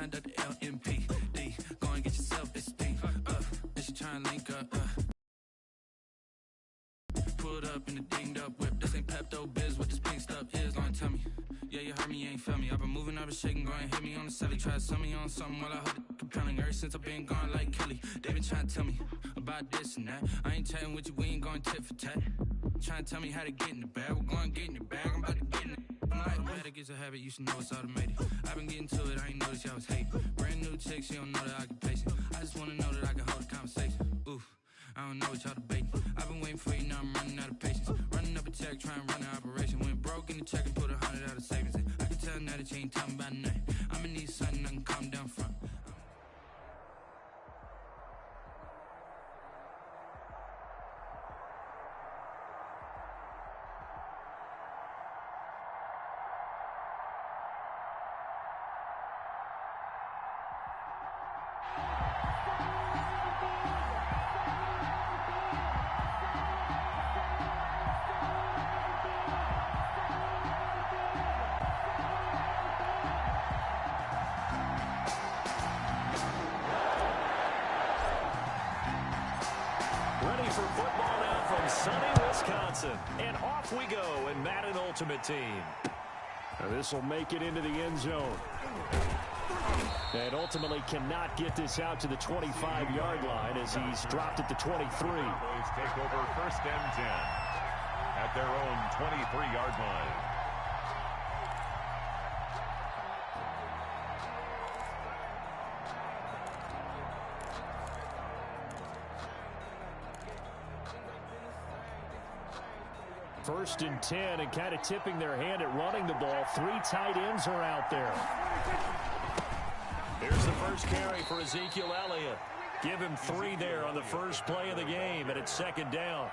signed up to LMPD. Go and get your self-esteem up. And she trying to link up. Pulled up in the dinged up whip. This ain't Pepto-Biz, what this pink stuff is. Long tell me. Yeah, you heard me, you ain't felt me. I've been moving, I've been shaking, go and hit me on the celly. Try to sum me on something while I hold it compelling. Ever since I've been gone like Kelly, they been trying to tell me about this and that. I ain't chatting with you, we ain't going tit for tat. Trying to tell me how to get in the bag. We're going to get in the bag, I'm about to get in it. I'm like, automatic is a habit, you should know it's automated. I've been getting to it, I ain't noticed y'all was hating. Brand new chick, she don't know that I can pace it. I just want to know that I can hold a conversation. Oof, I don't know what y'all debating. I've been waiting for you, now I'm running out of patience. Running up a check, trying to run an operation. Went broke in the check and put 100 out of savings in. I can tell now that you ain't talking about nothing. I'ma need something I can calm down from. For football now from sunny Wisconsin. And off we go in Madden Ultimate Team. This will make it into the end zone. And ultimately cannot get this out to the 25-yard line as he's dropped at the 23. Boys take over 1st and 10 at their own 23-yard line. First and 10, and kind of tipping their hand at running the ball. 3 tight ends are out there. Here's the first carry for Ezekiel Elliott. Give him 3 there on the first play of the game, and it's 2nd down.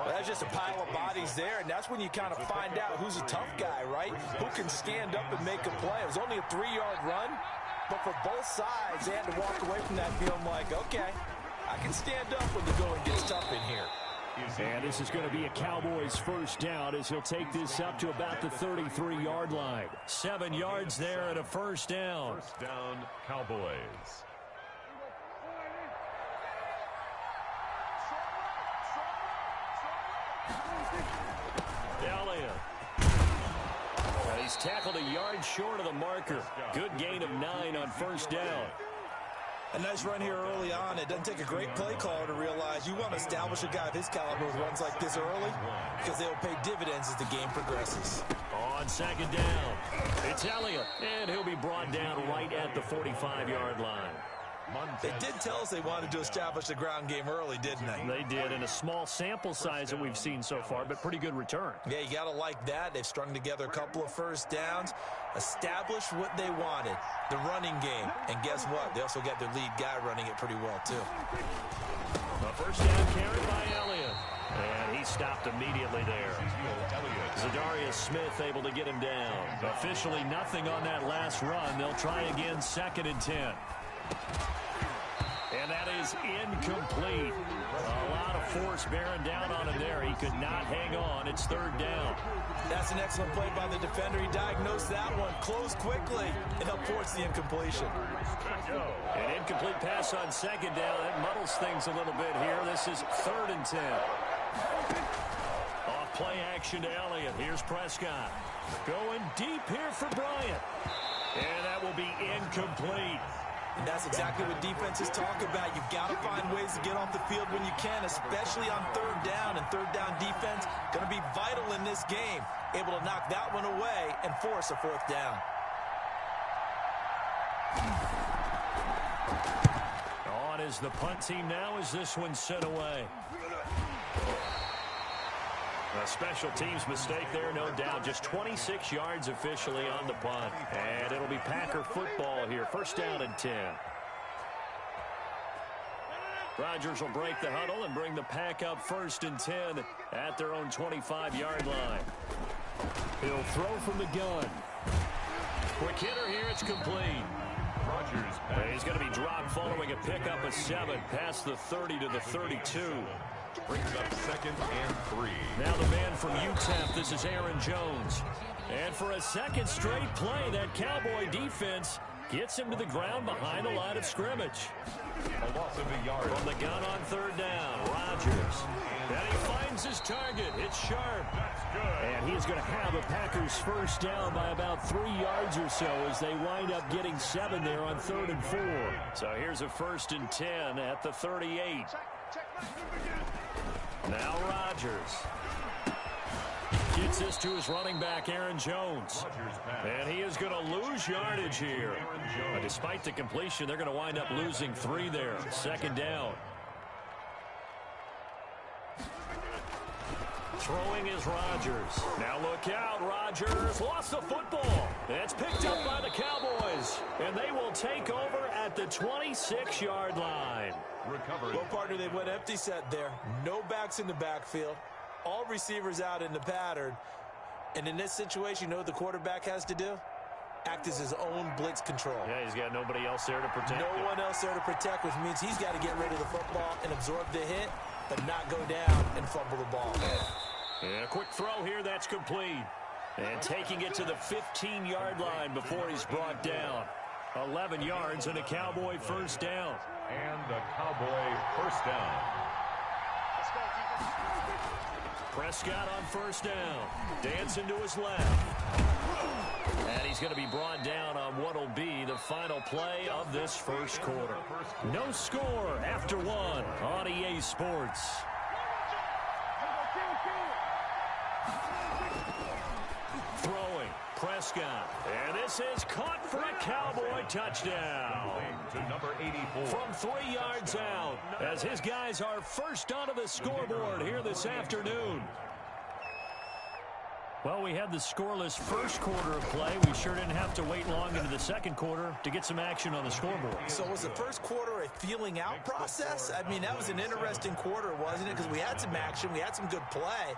That's just a pile of bodies there, and that's when you kind of find out who's a tough guy, right? Who can stand up and make a play. It was only a 3-yard run, but for both sides, they had to walk away from that feeling like, okay, I can stand up when the going gets tough in here. And this is going to be a Cowboys first down as he'll take this up to about the 33-yard line. 7 yards there and a first down. First down, Cowboys. Elliott. He's tackled a yard short of the marker. Good gain of 9 on first down. A nice run here early on. It doesn't take a great play caller to realize you want to establish a guy of his caliber who runs like this early because they'll pay dividends as the game progresses. On 2nd down, it's Elliott, and he'll be brought down right at the 45-yard line. They did tell us they wanted to establish the ground game early, didn't they? They did, in a small sample size that we've seen so far, but pretty good return. Yeah, you got to like that. They've strung together a couple of first downs, established what they wanted, the running game. And guess what? They also got their lead guy running it pretty well, too. A first down carry by Elliott. And he stopped immediately there. Zadarius Smith able to get him down. Officially nothing on that last run. They'll try again 2nd and 10. And that is incomplete. A lot of force bearing down on him there. He could not hang on. It's 3rd down. That's an excellent play by the defender. He diagnosed that one, closed quickly, and up towards the incompletion. An incomplete pass on 2nd down. That muddles things a little bit here. This is 3rd and 10. Off play action to Elliott. Here's Prescott. Going deep here for Bryant. And that will be incomplete. And that's exactly what defenses talk about. You've got to find ways to get off the field when you can, especially on 3rd down. And 3rd down defense going to be vital in this game. Able to knock that one away and force a 4th down. On is the punt team now as this one's sent away. A special teams mistake there, no doubt. Just 26 yards officially on the punt. And it'll be Packer football here. First down and 10. Rodgers will break the huddle and bring the Pack up 1st and 10 at their own 25-yard line. He'll throw from the gun. Quick hitter here, it's complete. Rodgers. He's going to be dropped following a pickup of 7 past the 30 to the 32. Brings up 2nd and 3. Now the man from UTEP, this is Aaron Jones. And for a second straight play, that Cowboy defense Gets him to the ground behind the line of scrimmage. A loss of a yard. From the gun on third down, Rodgers. And he finds his target. It's Sharp. That's good. And he is going to have a Packers first down by about 3 yards or so as they wind up getting 7 there on 3rd and 4. So here's a 1st and 10 at the 38. Now Rodgers. Gets this to his running back, Aaron Jones. And he is going to lose yardage here. Despite the completion, they're going to wind up losing 3 there. 2nd down. Throwing is Rodgers. Now look out, Rodgers lost the football. It's picked up by the Cowboys. And they will take over at the 26-yard line. Recovered. Well, partner, they went empty set there. No backs in the backfield. All receivers out in the pattern. And in this situation, you know what the quarterback has to do? Act as his own blitz control. Yeah, he's got nobody else there to protect No him. one else there to protect, which means he's got to get rid of the football and absorb the hit, but not go down and fumble the ball. And a quick throw here, that's complete. And taking it to the 15-yard line before he's brought down. 11 yards and a Cowboy first down. And a Cowboy first down. Prescott on first down. Dancing to his left. And he's going to be brought down on what will be the final play of this first quarter. No score after 1 on EA Sports. Throwing, Prescott. And this is caught for a Cowboy touchdown. To number 84. From 3 yards out, as his guys are first onto the scoreboard here this afternoon. Well, we had the scoreless first quarter of play. We sure didn't have to wait long into the second quarter to get some action on the scoreboard. So was the first quarter a feeling out process? I mean, that was an interesting quarter, wasn't it? Because we had some action, we had some good play,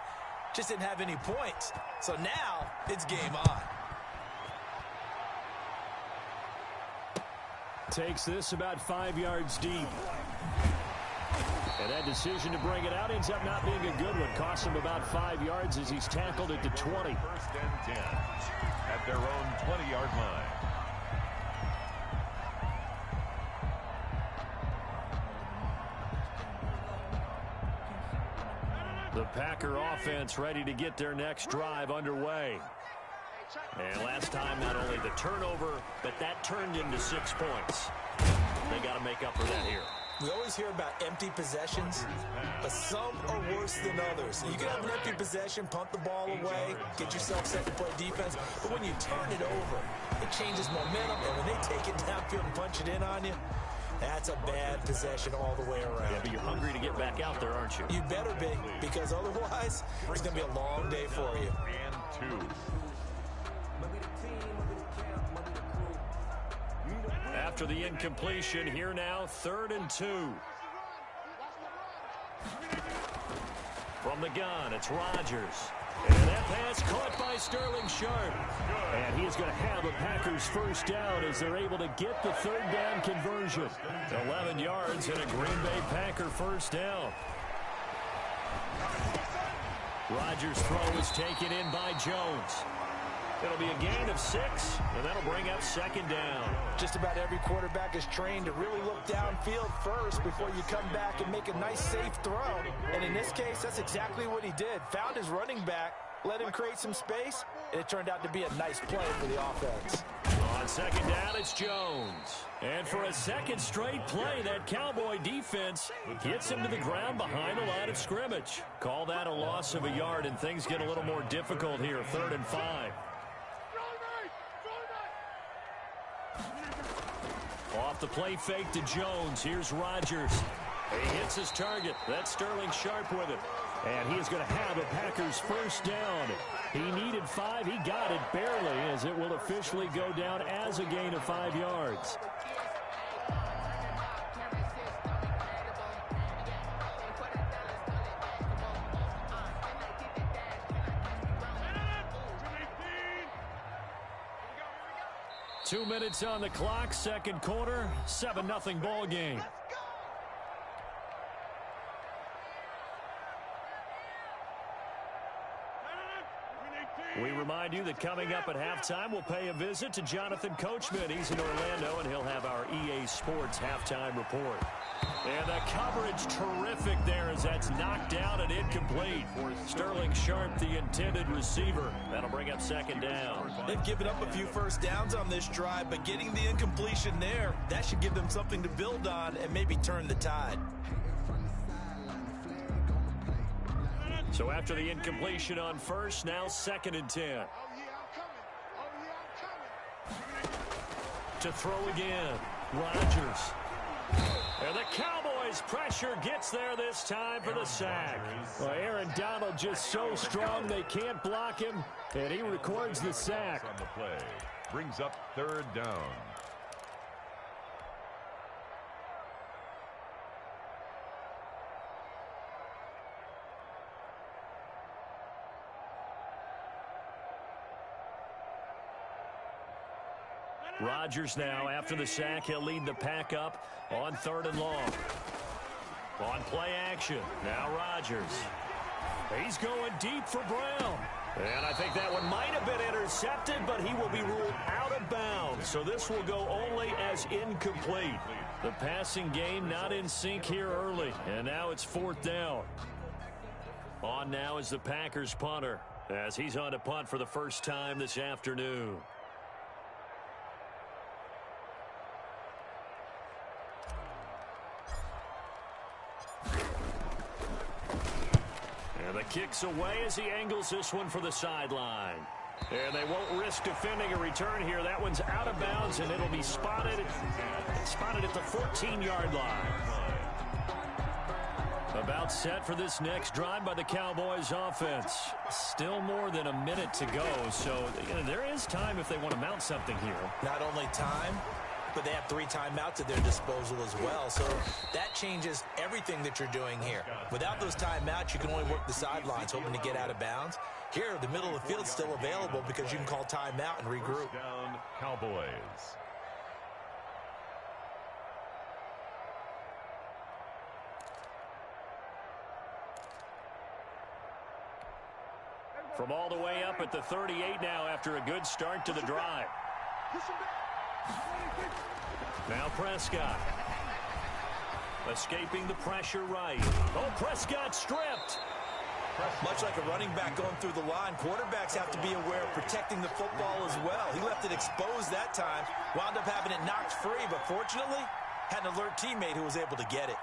just didn't have any points. So now it's game on. Takes this about 5 yards deep. And that decision to bring it out ends up not being a good one. Costs him about 5 yards as he's tackled at the 20. 1st and 10 at their own 20-yard line. The Packer offense ready to get their next drive underway. And last time, not only the turnover, but that turned into 6 points. They got to make up for that here. We always hear about empty possessions, but some are worse than others. You can have an empty possession, punt the ball away, get yourself set to play defense, but when you turn it over, it changes momentum, and when they take it downfield and punch it in on you, that's a bad possession all the way around. Yeah, but you're hungry to get back out there, aren't you? You better be, because otherwise, it's going to be a long day for you. And 2. After the incompletion, here now, 3rd and 2. From the gun, it's Rodgers. And that pass caught by Sterling Sharp. And he is going to have a Packers first down as they're able to get the 3rd down conversion. 11 yards and a Green Bay Packer first down. Rodgers' throw is taken in by Jones. It'll be a gain of 6, and that'll bring up 2nd down. Just about every quarterback is trained to really look downfield first before you come back and make a nice, safe throw. And in this case, that's exactly what he did. Found his running back, let him create some space, and it turned out to be a nice play for the offense. On 2nd down, it's Jones. And for a second straight play, that Cowboy defense gets him to the ground behind the line of scrimmage. Call that a loss of a yard, and things get a little more difficult here, 3rd and 5. Off the play fake to Jones. Here's Rodgers. He hits his target. That's Sterling Sharp with it. And he is going to have a Packers first down. He needed 5. He got it barely, as it will officially go down as a gain of 5 yards. Two minutes on the clock, second quarter, 7-0 ball game. We remind you that coming up at halftime, we'll pay a visit to Jonathan Coachman. He's in Orlando, and he'll have our EA Sports halftime report. And the coverage terrific there as that's knocked down and incomplete. Sterling Sharp, the intended receiver. That'll bring up second down. They've given up a few first downs on this drive, but getting the incompletion there, that should give them something to build on and maybe turn the tide. So after the incompletion on first, now 2nd and 10. To throw again, Rodgers. And the Cowboys pressure gets there this time for the sack. Well, Aaron Donald just so strong they can't block him, and he records the sack. On the play, brings up 3rd down. Rodgers now, after the sack, he'll lead the pack up on 3rd and long. On play action, now Rodgers. He's going deep for Brown. And I think that one might have been intercepted, but he will be ruled out of bounds. So this will go only as incomplete. The passing game not in sync here early. And now it's 4th down. On now is the Packers punter, as he's on to punt for the first time this afternoon. Kicks away as he angles this one for the sideline. And they won't risk defending a return here. That one's out of bounds, and it'll be spotted at the 14-yard line. About set for this next drive by the Cowboys offense. Still more than a minute to go, so there is time if they want to mount something here. Not only time, but they have 3 timeouts at their disposal as well. So that changes everything that you're doing here. Without those timeouts, you can only work the sidelines, hoping to get out of bounds. Here, the middle of the field's still available because you can call timeout and regroup. Down, Cowboys. From all the way up at the 38 now after a good start to the drive. Now Prescott. Escaping the pressure right. Oh, Prescott stripped. Much like a running back going through the line, quarterbacks have to be aware of protecting the football as well. He left it exposed that time, wound up having it knocked free, but fortunately, had an alert teammate who was able to get it.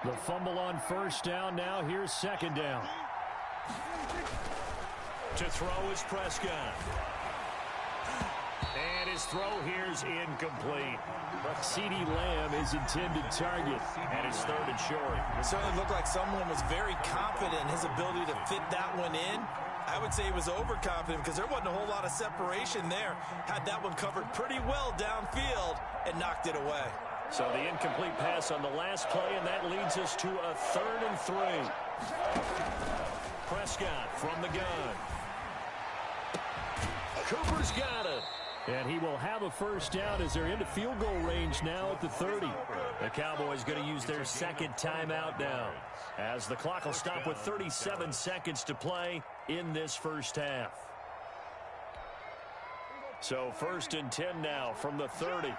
The fumble on first down. Now here's 2nd down. To throw is Prescott. And his throw here is incomplete. CeeDee Lamb is intended target, and it's 3rd and short. It certainly looked like someone was very confident in his ability to fit that one in. I would say he was overconfident because there wasn't a whole lot of separation there. Had that one covered pretty well downfield and knocked it away. So the incomplete pass on the last play, and that leads us to a 3rd and 3. Prescott from the gun. Cooper's got it. And he will have a first down as they're into field goal range now at the 30. The Cowboys going to use their 2nd timeout now, as the clock will stop with 37 seconds to play in this first half. So 1st and 10 now from the 30.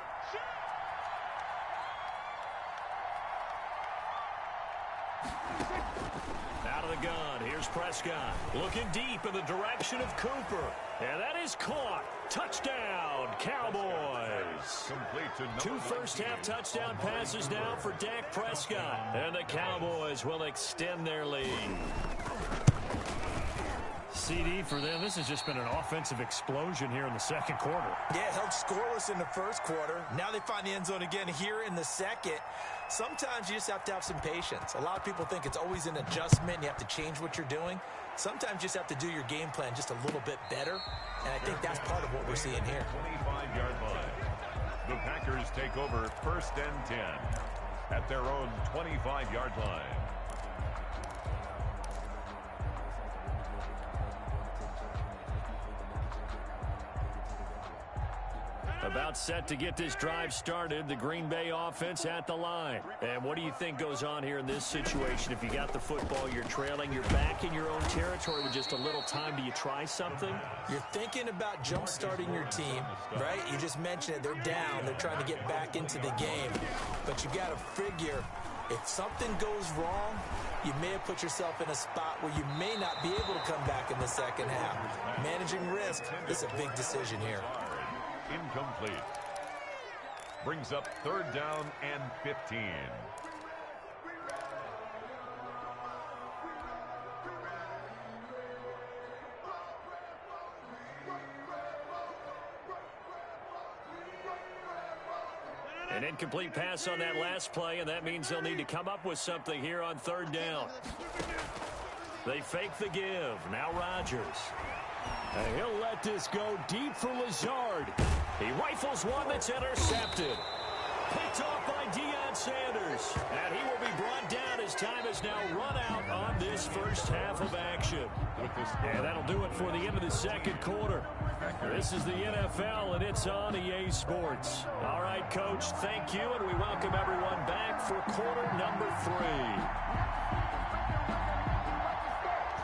Out of the gun, here's Prescott. Looking deep in the direction of Cooper. And that is caught. Touchdown, Cowboys. Complete to 2 first-half touchdown passes now for Dak Prescott. And the Cowboys will extend their lead. CD for them, this has just been an offensive explosion here in the 2nd quarter. Yeah, held scoreless in the 1st quarter. Now they find the end zone again here in the 2nd. Sometimes you just have to have some patience. A lot of people think it's always an adjustment. You have to change what you're doing. Sometimes you just have to do your game plan just a little bit better. And I think that's part of what we're seeing here. 25-yard line. The Packers take over 1st and 10 at their own 25-yard line. About set to get this drive started, the Green Bay offense at the line. And what do you think goes on here in this situation? If you got the football, you're trailing, you're back in your own territory with just a little time. Do you try something? You're thinking about jump-starting your team, right? You just mentioned it. They're down. They're trying to get back into the game. But you got to figure, if something goes wrong, you may have put yourself in a spot where you may not be able to come back in the second half. Managing risk is a big decision here. Incomplete. Brings up 3rd down and 15. An incomplete pass on that last play, and that means they'll need to come up with something here on 3rd down. They fake the give. Now Rodgers. And he'll let this go deep for Lazard. He rifles one that's intercepted. Picked off by Deion Sanders. And he will be brought down as time is now run out on this first half of action. And that'll do it for the end of the second quarter. This is the NFL, and it's on EA Sports. All right, Coach, thank you, and we welcome everyone back for quarter number 3.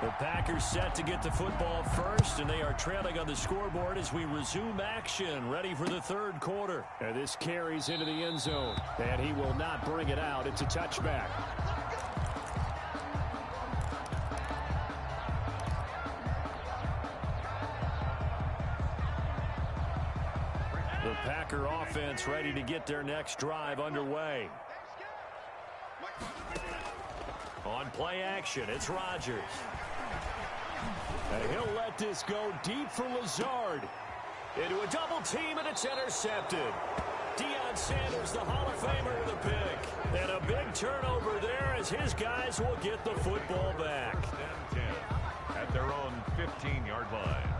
The Packers set to get the football first, and they are trailing on the scoreboard as we resume action, ready for the 3rd quarter. And this carries into the end zone, and he will not bring it out. It's a touchback. The Packer offense ready to get their next drive underway. On play action, it's Rodgers. And he'll let this go deep for Lazard. Into a double team, and it's intercepted. Deion Sanders, the Hall of Famer, with a pick. And a big turnover there as his guys will get the football back. 10 at their own 15-yard line.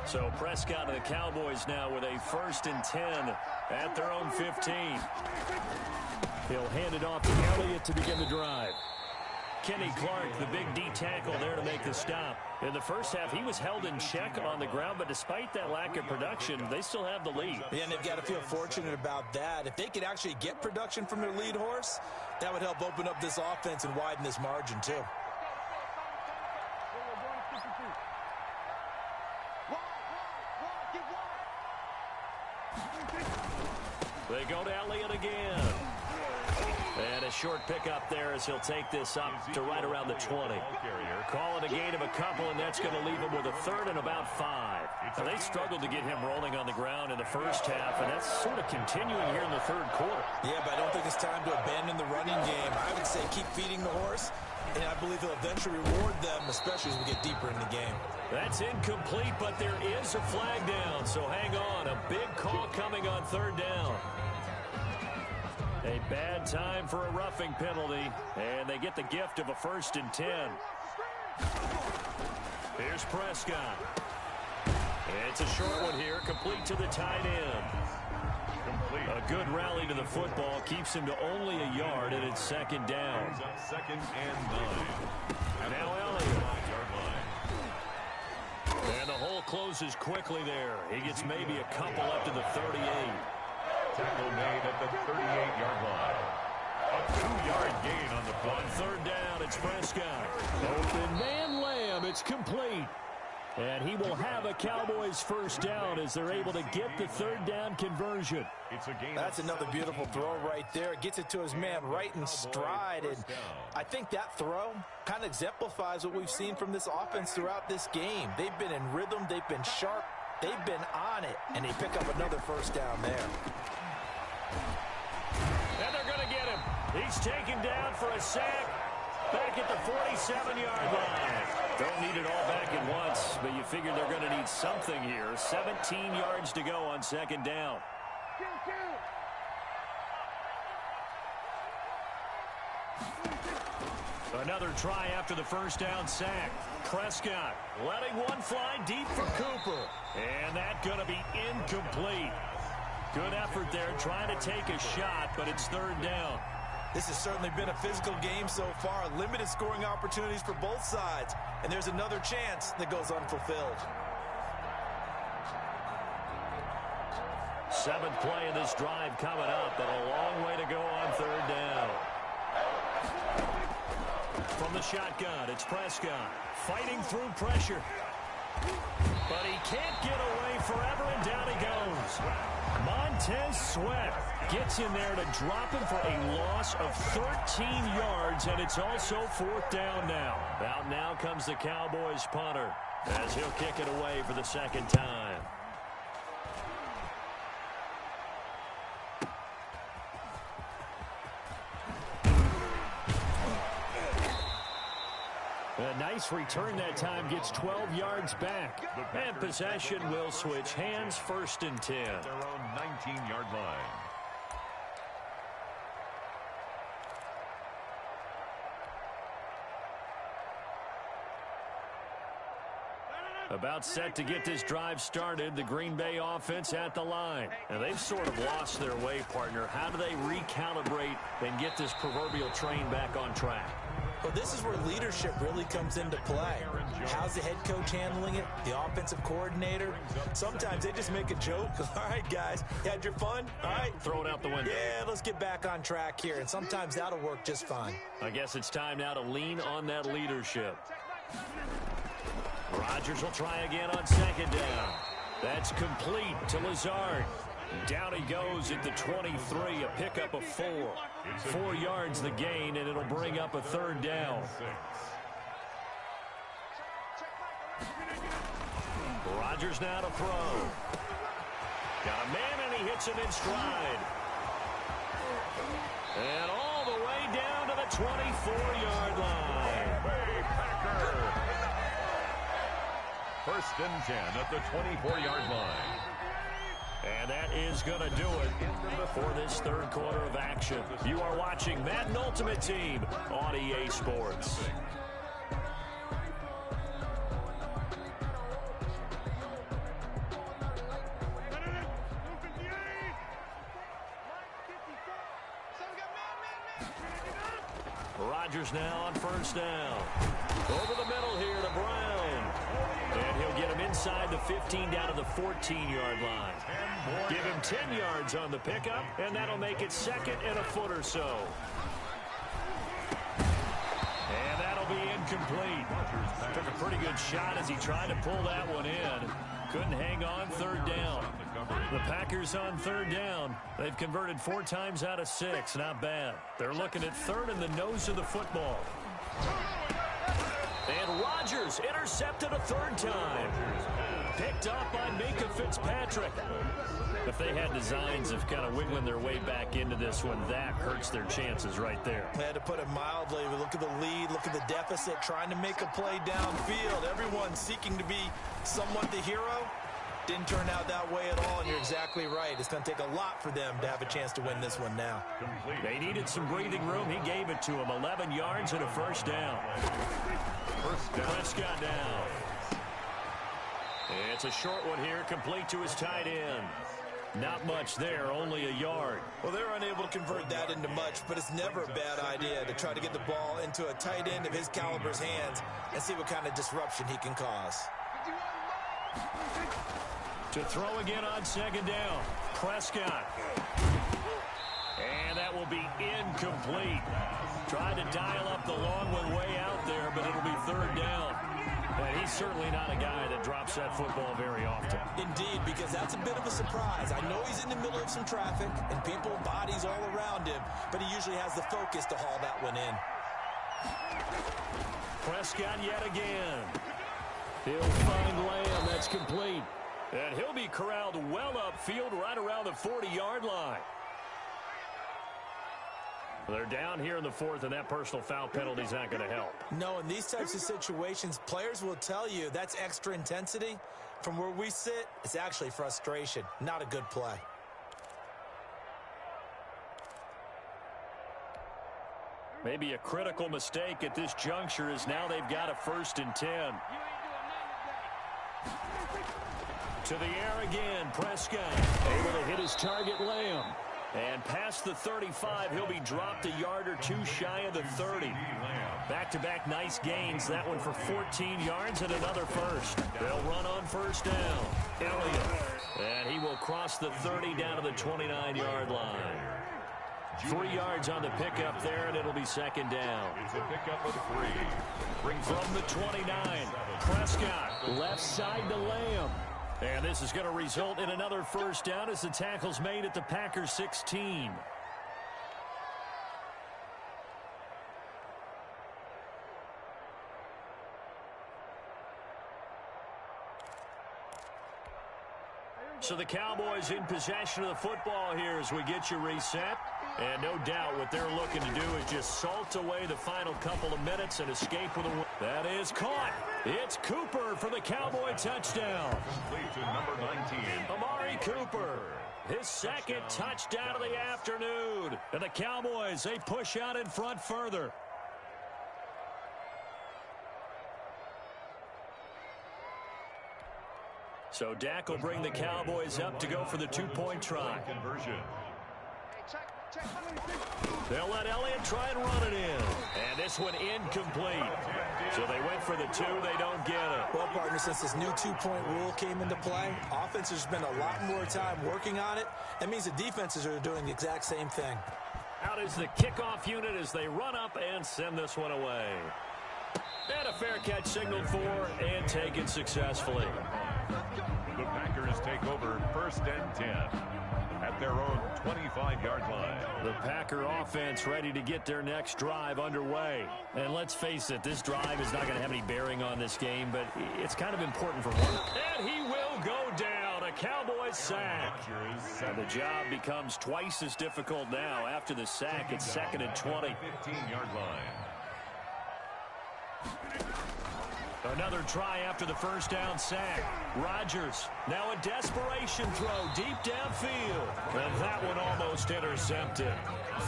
So Prescott and the Cowboys now with a 1st and 10 at their own 15. He'll hand it off to Elliott to begin the drive. Kenny Clark, the big D tackle there to make the stop. In the first half, he was held in check on the ground, but despite that lack of production, they still have the lead. Yeah, and they've got to feel fortunate about that. If they could actually get production from their lead horse, that would help open up this offense and widen this margin too. They go to Elliott again. And a short pickup there as he'll take this up to right around the 20. Call it a gain of a couple, and that's going to leave him with a 3rd and about 5. Now, they struggled to get him rolling on the ground in the first half, and that's sort of continuing here in the 3rd quarter. Yeah, but I don't think it's time to abandon the running game. I would say keep feeding the horse, and I believe he'll eventually reward them, especially as we get deeper in the game. That's incomplete, but there is a flag down, so hang on. A big call coming on 3rd down. A bad time for a roughing penalty, and they get the gift of a 1st and 10. Here's Prescott. It's a short one here, complete to the tight end. A good rally to the football keeps him to only a yard, and it's 2nd down. 2nd and 9. Now Elliott. And the hole closes quickly there. He gets maybe a couple up to the 38. Tackle made at the 38-yard line. A 2-yard gain on the play. On 3rd down, it's Prescott. Open man Lamb. It's complete. And he will have a Cowboys 1st down as they're able to get the 3rd down conversion. It's a gain. That's another beautiful throw right there. Gets it to his man right in stride. And I think that throw kind of exemplifies what we've seen from this offense throughout this game. They've been in rhythm. They've been sharp. They've been on it. And they pick up another 1st down there. And they're going to get him. He's taken down for a sack back at the 47-yard line. Don't need it all back at once, but you figure they're going to need something here. 17 yards to go on 2nd down. Another try after the 1st down sack. Prescott letting one fly deep for Cooper. And that's going to be incomplete. Good effort there trying to take a shot, but it's 3rd down. This has certainly been a physical game so far. Limited scoring opportunities for both sides. And there's another chance that goes unfulfilled. 7th play of this drive coming up, but a long way to go on 3rd down. From the shotgun, it's Prescott fighting through pressure. But he can't get away forever, and down he goes. Montez Sweat gets in there to drop him for a loss of 13 yards, and it's also 4th down now. Out now comes the Cowboys punter as he'll kick it away for the 2nd time. A nice return that time, gets 12 yards back. And possession will switch hands, 1st and 10. Their own 19-yard line. About set to get this drive started, the Green Bay offense at the line. And they've sort of lost their way, partner. How do they recalibrate and get this proverbial train back on track? Well, this is where leadership really comes into play. How's the head coach handling it? The offensive coordinator? Sometimes they just make a joke. All right, guys, you had your fun? All right. Throw it out the window. Yeah, let's get back on track here. And sometimes that'll work just fine. I guess it's time now to lean on that leadership. Rodgers will try again on 2nd down. That's complete to Lazard. Down he goes at the 23, a pickup of 4. 4 yards the gain, and it'll bring up a 3rd down. Rodgers now to throw. Got a man, and he hits him in stride. And all the way down to the 24-yard line. Packer. 1st and 10 at the 24-yard line. And that is going to do it for this 3rd quarter of action. You are watching Madden Ultimate Team on EA Sports. Rodgers now on 1st down. Over the middle here to Brown. And he'll get him inside the 15 down to the 14-yard line. Give him 10 yards on the pickup, and that'll make it 2nd and a foot or so. And that'll be incomplete. Took a pretty good shot as he tried to pull that one in. Couldn't hang on 3rd down. The Packers on 3rd down. They've converted 4 times out of 6. Not bad. They're looking at 3rd in the nose of the football. And Rodgers intercepted a 3rd time. Picked up by Minka Fitzpatrick. If they had designs of kind of wiggling their way back into this one, that hurts their chances right there. I had to put it mildly. We look at the lead, look at the deficit, trying to make a play downfield. Everyone seeking to be somewhat the hero. Didn't turn out that way at all, and you're exactly right. It's going to take a lot for them to have a chance to win this one now. They needed some breathing room. He gave it to them. 11 yards and a 1st down. Prescott down. It's a short one here, complete to his tight end. Not much there, only a yard. Well, they're unable to convert that into much, but it's never a bad idea to try to get the ball into a tight end of his caliber's hands and see what kind of disruption he can cause. To throw again on 2nd down, Prescott. And that will be incomplete. Tried to dial up the long one way out there, but it'll be 3rd down. And he's certainly not a guy that drops that football very often. Indeed, because that's a bit of a surprise. I know he's in the middle of some traffic and people, bodies all around him, but he usually has the focus to haul that one in. Prescott yet again. He'll find Lamb. That's complete. And he'll be corralled well upfield right around the 40-yard line. They're down here in the 4th, and that personal foul penalty is not going to help. No, in these types of situations, players will tell you that's extra intensity. From where we sit, it's actually frustration, not a good play. Maybe a critical mistake at this juncture is now they've got a 1st and 10. To the air again, Prescott. Able to hit his target, Lamb. And past the 35, he'll be dropped a yard or two shy of the 30. Back-to-back nice gains. That one for 14 yards and another first. They'll run on first down. Elliott. And he will cross the 30 down to the 29-yard line. 3 yards on the pickup there, and it'll be second down. It's a pickup of 3. From the 29, Prescott left side to Lamb. And this is going to result in another first down as the tackle's made at the Packers 16. So the Cowboys in possession of the football here as we get you reset. And no doubt what they're looking to do is just salt away the final couple of minutes and escape with a win. That is caught. It's Cooper for the Cowboy touchdown. Complete to number 19. Amari Cooper. His second touchdown of the afternoon. And the Cowboys, they push out in front further. So Dak will bring the Cowboys up to go for the two-point try. Conversion. They'll let Elliott try and run it in. And this one incomplete. So they went for the two. They don't get it. Well, partner, since this new two-point rule came into play, offense has spent a lot more time working on it. That means the defenses are doing the exact same thing. Out is the kickoff unit as they run up and send this one away. And a fair catch signaled for and taken successfully. The Packers take over first and 10 at their own 25-yard line. The Packer offense ready to get their next drive underway. And let's face it, this drive is not going to have any bearing on this game, but it's kind of important for one. And he will go down. A Cowboys sack. And the job becomes twice as difficult now. After the sack, it's second and 20. 15-yard line. Another try after the first down sack. Rodgers, now a desperation throw deep downfield. And that one almost intercepted.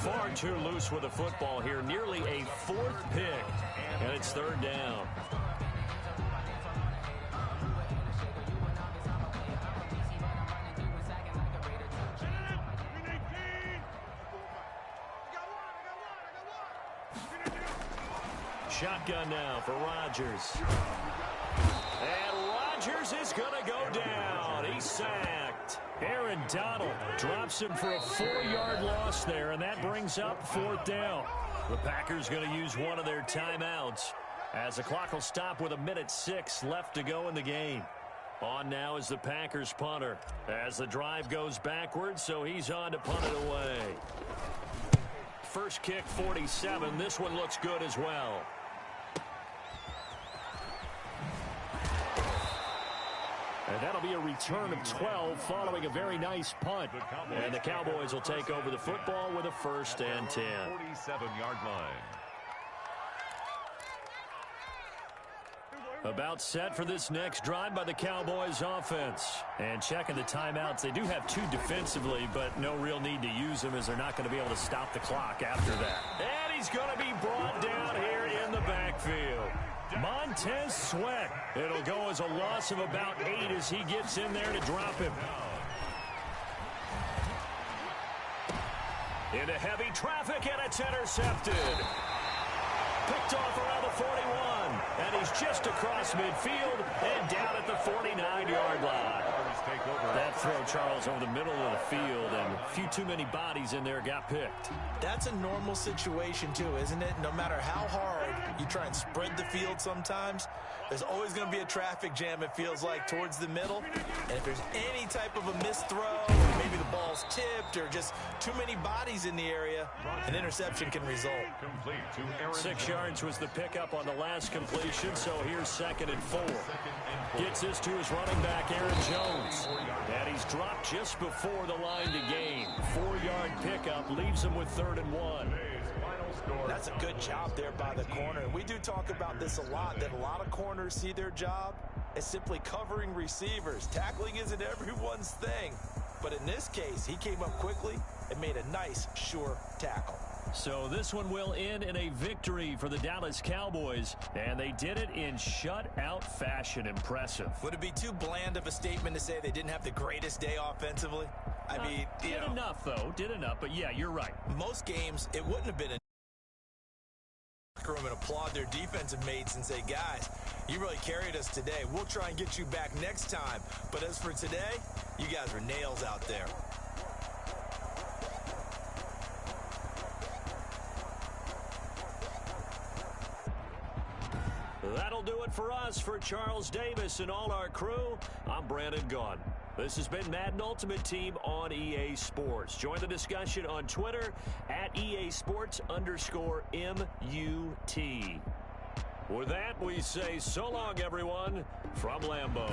Far too loose with the football here. Nearly a fourth pick. And it's third down. Shotgun now for Rodgers. And Rodgers is going to go down. He's sacked. Aaron Donald drops him for a 4-yard loss there, and that brings up fourth down. The Packers going to use one of their timeouts as the clock will stop with 1:06 left to go in the game. On now is the Packers punter as the drive goes backwards, so he's on to punt it away. First kick 47. This one looks good as well. And that'll be a return of 12 following a very nice punt. And the Cowboys will take over the football with a first and 10. 47-yard line. About set for this next drive by the Cowboys offense. And checking the timeouts, they do have two defensively, but no real need to use them as they're not going to be able to stop the clock after that. And he's going to be brought down here in the backfield. Montez Sweat. It'll go as a loss of about 8 as he gets in there to drop him. Into heavy traffic, and it's intercepted. Picked off around the 41, and he's just across midfield and down at the 49-yard line. That throw, Charles, over the middle of the field, and a few too many bodies in there got picked. That's a normal situation, too, isn't it? No matter how hard you try and spread the field sometimes, there's always going to be a traffic jam, it feels like, towards the middle. And if there's any type of a missed throw, or maybe the ball's tipped, or just too many bodies in the area, an interception can result. 6 yards was the pickup on the last completion, so here's second and 4. Gets this to his running back, Aaron Jones. And he's dropped just before the line to gain. 4-yard pickup leaves him with 3rd and 1. That's a good job there by the corner. We do talk about this a lot, that a lot of corners see their job as simply covering receivers. Tackling isn't everyone's thing. But in this case, he came up quickly and made a nice, sure tackle. So this one will end in a victory for the Dallas Cowboys, and they did it in shutout fashion. Impressive. Would it be too bland of a statement to say they didn't have the greatest day offensively? I mean, did enough, though. Did enough, but yeah, you're right. Most games, it wouldn't have been a room and applaud their defensive mates and say, guys, you really carried us today. We'll try and get you back next time. But as for today, you guys were nails out there. That'll do it for us. For Charles Davis and all our crew, I'm Brandon Gaughan. This has been Madden Ultimate Team on EA Sports. Join the discussion on Twitter at EASports_MUT. With that, we say so long, everyone, from Lambeau.